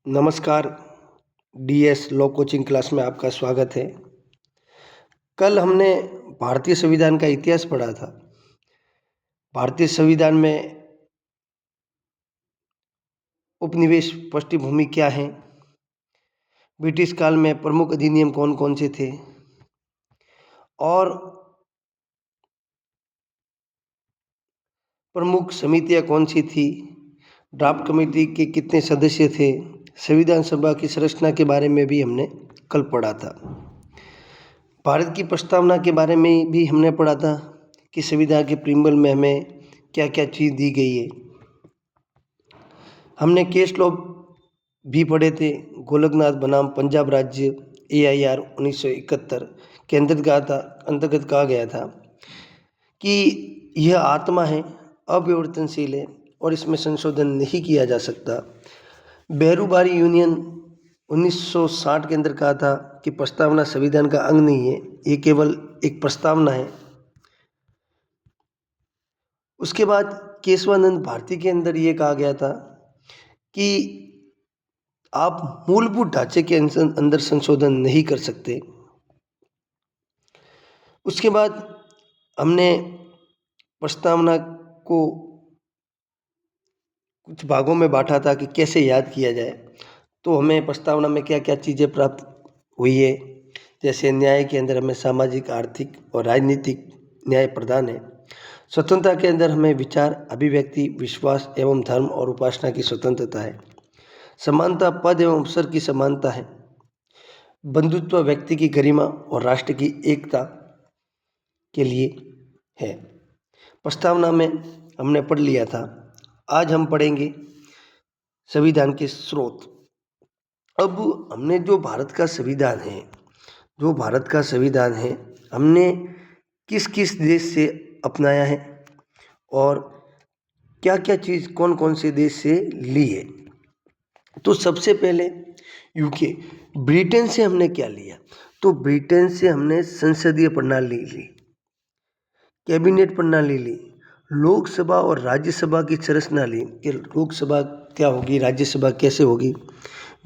नमस्कार। DS law coaching class में आपका स्वागत है। कल हमने भारतीय संविधान का इतिहास पढ़ा था। भारतीय संविधान में उपनिवेश पृष्ठभूमि क्या है, ब्रिटिश काल में प्रमुख अधिनियम कौन कौन से थे और प्रमुख समितियां कौन सी थी, ड्राफ्ट कमेटी के कितने सदस्य थे, संविधान सभा की संरचना के बारे में भी हमने कल पढ़ा था। भारत की प्रस्तावना के बारे में भी हमने पढ़ा था कि संविधान के प्रीम्बल में हमें क्या क्या चीज़ दी गई है। हमने केस लॉ भी पढ़े थे। गोलकनाथ बनाम पंजाब राज्य AIR 1971 के अंतर्गत कहा गया था कि यह आत्मा है, अविवर्तनशील है और इसमें संशोधन नहीं किया जा सकता। बेरूबारी यूनियन 1960 के अंदर कहा था कि प्रस्तावना संविधान का अंग नहीं है, ये केवल एक प्रस्तावना है। उसके बाद केशवानंद भारती के अंदर ये कहा गया था कि आप मूलभूत ढांचे के अंदर संशोधन नहीं कर सकते। उसके बाद हमने प्रस्तावना को कुछ भागों में बांटा था कि कैसे याद किया जाए। तो हमें प्रस्तावना में क्या क्या चीज़ें प्राप्त हुई है, जैसे न्याय के अंदर हमें सामाजिक, आर्थिक और राजनीतिक न्याय प्रदान है। स्वतंत्रता के अंदर हमें विचार, अभिव्यक्ति, विश्वास एवं धर्म और उपासना की स्वतंत्रता है। समानता, पद एवं अवसर की समानता है। बंधुत्व व्यक्ति की गरिमा और राष्ट्र की एकता के लिए है। प्रस्तावना में हमने पढ़ लिया था। आज हम पढ़ेंगे संविधान के स्रोत। अब हमने जो भारत का संविधान है हमने किस किस देश से अपनाया है और क्या क्या चीज़ कौन कौन से देश से ली है। तो सबसे पहले यूके, ब्रिटेन से हमने क्या लिया? तो ब्रिटेन से हमने संसदीय प्रणाली ली, कैबिनेट प्रणाली ली, लोकसभा और राज्यसभा की संरचना ली कि लोकसभा क्या होगी, राज्यसभा कैसे होगी,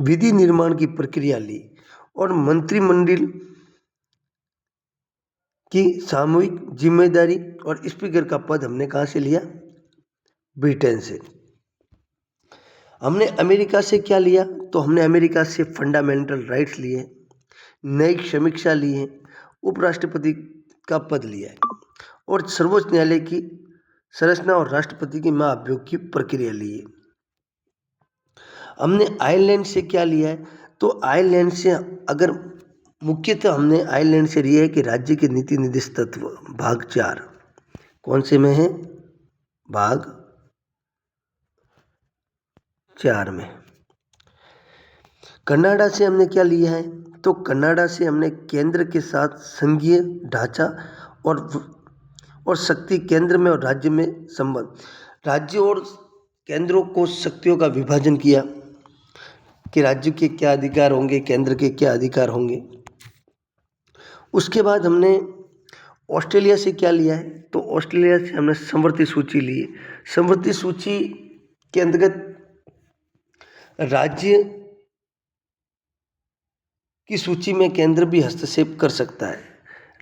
विधि निर्माण की प्रक्रिया ली और मंत्रिमंडल की सामूहिक जिम्मेदारी और स्पीकर का पद हमने कहाँ से लिया? ब्रिटेन से। हमने अमेरिका से क्या लिया? तो हमने अमेरिका से फंडामेंटल राइट्स लिए, न्यायिक समीक्षा ली है, उपराष्ट्रपति का पद लिया है और सर्वोच्च न्यायालय की संरचना और राष्ट्रपति की महाभियोग की प्रक्रिया ली है। हमने आयरलैंड से क्या लिया है? तो आयरलैंड से अगर मुख्यतः हमने आयरलैंड से लिया है कि राज्य के नीति निर्देश तत्व भाग 4 कौन से में है? भाग 4 में। कनाडा से हमने क्या लिया है? तो कनाडा से हमने केंद्र के साथ संघीय ढांचा और शक्ति केंद्र में और राज्य में संबंध, राज्य और केंद्रों को शक्तियों का विभाजन किया कि राज्य के क्या अधिकार होंगे, केंद्र के क्या अधिकार होंगे। उसके बाद हमने ऑस्ट्रेलिया से क्या लिया है? तो ऑस्ट्रेलिया से हमने समवर्ती सूची ली है। समवर्ती सूची के अंतर्गत राज्य की सूची में केंद्र भी हस्तक्षेप कर सकता है।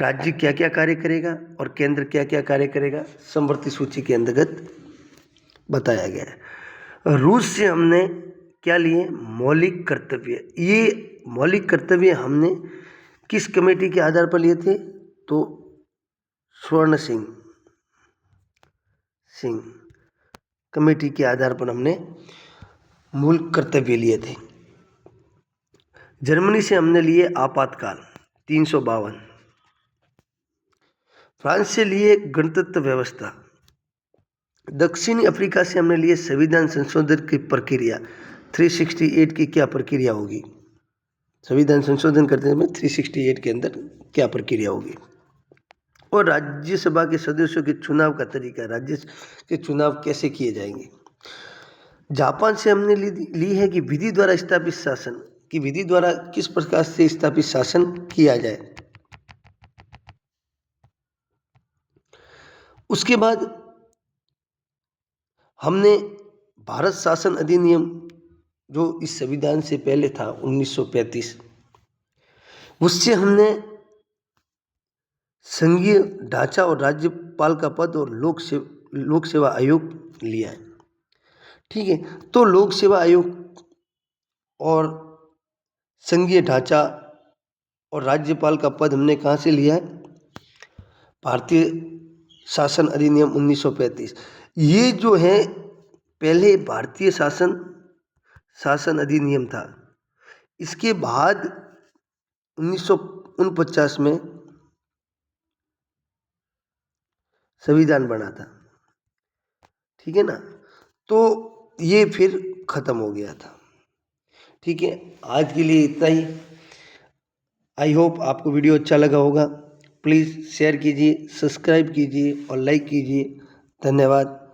राज्य क्या क्या कार्य करेगा और केंद्र क्या क्या कार्य करेगा, समवर्ती सूची के अंतर्गत बताया गया है। रूस से हमने क्या लिए? मौलिक कर्तव्य। ये मौलिक कर्तव्य हमने किस कमेटी के आधार पर लिए थे? तो स्वर्ण सिंह कमेटी के आधार पर हमने मूल कर्तव्य लिए थे। जर्मनी से हमने लिए आपातकाल 352। फ्रांस से लिए गणतंत्र व्यवस्था। दक्षिणी अफ्रीका से हमने लिए संविधान संशोधन की प्रक्रिया 368 की क्या प्रक्रिया होगी, संविधान संशोधन करते समय 368 के अंदर क्या प्रक्रिया होगी। और राज्यसभा के सदस्यों के चुनाव का तरीका, राज्य के चुनाव कैसे किए जाएंगे। जापान से हमने ली है कि विधि द्वारा स्थापित शासन, कि विधि द्वारा किस प्रकार से स्थापित शासन किया जाए। उसके बाद हमने भारत शासन अधिनियम जो इस संविधान से पहले था 1935, उससे हमने संघीय ढांचा और राज्यपाल का पद और लोक सेवा आयोग लिया है। ठीक है, तो लोक सेवा आयोग और संघीय ढांचा और राज्यपाल का पद हमने कहाँ से लिया है? भारतीय शासन अधिनियम 1935। ये जो है पहले भारतीय शासन अधिनियम था। इसके बाद 1949 में संविधान बना था। ठीक है ना, तो ये फिर खत्म हो गया था। ठीक है, आज के लिए इतना ही। आई होप आपको वीडियो अच्छा लगा होगा। प्लीज़ शेयर कीजिए, सब्सक्राइब कीजिए और लाइक कीजिए। धन्यवाद।